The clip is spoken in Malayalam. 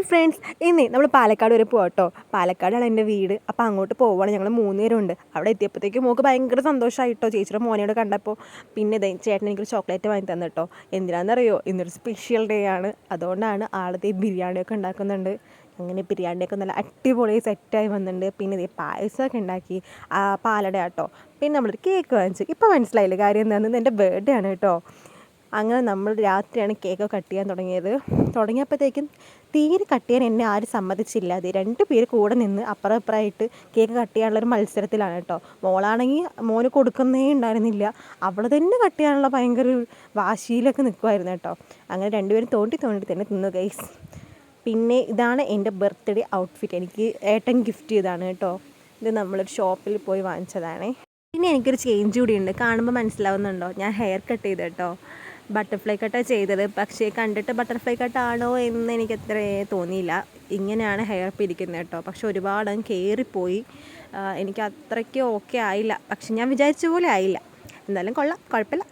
ഹായ് ഫ്രണ്ട്സ്, ഇന്നേ നമ്മൾ പാലക്കാട് വരെ പോകാം കേട്ടോ. പാലക്കാടാണ് എൻ്റെ വീട്. അപ്പോൾ അങ്ങോട്ട് പോവുകയാണ്. ഞങ്ങൾ 3 പേരുണ്ട്. അവിടെ എത്തിയപ്പോഴത്തേക്കും മോൾക്ക് ഭയങ്കര സന്തോഷമായിട്ടോ, ചേച്ചിയുടെ മോനെയോട് കണ്ടപ്പോൾ. പിന്നെ ചേട്ടൻ എനിക്കൊരു ചോക്ലേറ്റ് വാങ്ങി തന്നു കേട്ടോ. എന്തിനാണെന്നറിയോ, ഇന്നൊരു സ്പെഷ്യൽ ഡേ ആണ്. അതുകൊണ്ടാണ് ആളത്തെ ബിരിയാണിയൊക്കെ ഉണ്ടാക്കുന്നുണ്ട്. അങ്ങനെ ബിരിയാണിയൊക്കെ നല്ല അടിപൊളി സെറ്റായി വന്നിട്ടുണ്ട്. പിന്നെ പായസമൊക്കെ ഉണ്ടാക്കി, പാലട കേട്ടോ. പിന്നെ നമ്മളൊരു കേക്ക് വാങ്ങിച്ചു. ഇപ്പോൾ മനസ്സിലായില്ലേ കാര്യം എന്താണെന്ന്? എൻ്റെ ബർത്ത്ഡേ ആണ് കേട്ടോ. അങ്ങനെ നമ്മൾ രാത്രിയാണ് കേക്ക് കട്ട് ചെയ്യാൻ തുടങ്ങിയപ്പോഴത്തേക്കും തീരെ കട്ട് ചെയ്യാൻ എന്നെ ആരും സമ്മതിച്ചില്ല. അത് 2 പേര് കൂടെ നിന്ന് അപ്പുറം ഇപ്പുറമായിട്ട് കേക്ക് കട്ട് ചെയ്യാനുള്ളൊരു മത്സരത്തിലാണ് കേട്ടോ. മോളാണെങ്കിൽ മോന് കൊടുക്കുന്നേ ഉണ്ടായിരുന്നില്ല. അവൾ തന്നെ കട്ട് ചെയ്യാനുള്ള ഭയങ്കര വാശിയിലൊക്കെ നിൽക്കുമായിരുന്നു കേട്ടോ. അങ്ങനെ 2 പേരും തോണ്ടി തന്നെ തിന്നു ഗൈസ്. പിന്നെ ഇതാണ് എൻ്റെ ബർത്ത്ഡേ ഔട്ട്ഫിറ്റ്. എനിക്ക് ഏട്ടൻ ഗിഫ്റ്റ് ചെയ്തതാണ് കേട്ടോ. ഇത് നമ്മളൊരു ഷോപ്പിൽ പോയി വാങ്ങിച്ചതാണ്. പിന്നെ എനിക്കൊരു ചേഞ്ച് കൂടി ഉണ്ട്. കാണുമ്പോൾ മനസ്സിലാവുന്നുണ്ടോ? ഞാൻ ഹെയർ കട്ട് ചെയ്ത് കേട്ടോ. ബട്ടർഫ്ലൈ കട്ടാണ് ചെയ്തത്. പക്ഷേ കണ്ടിട്ട് ബട്ടർഫ്ലൈ കട്ടാണോ എന്ന് എനിക്ക് അത്ര തോന്നിയില്ല. ഇങ്ങനെയാണ് ഹെയർ പിരിക്കുന്നത് കേട്ടോ. പക്ഷെ ഒരുപാട് അങ്ങ് കയറിപ്പോയി. എനിക്ക് അത്രയ്ക്ക് ഓക്കെ ആയില്ല. പക്ഷെ ഞാൻ വിചാരിച്ച പോലെ ആയില്ല. എന്തായാലും കൊള്ളാം, കുഴപ്പമില്ല.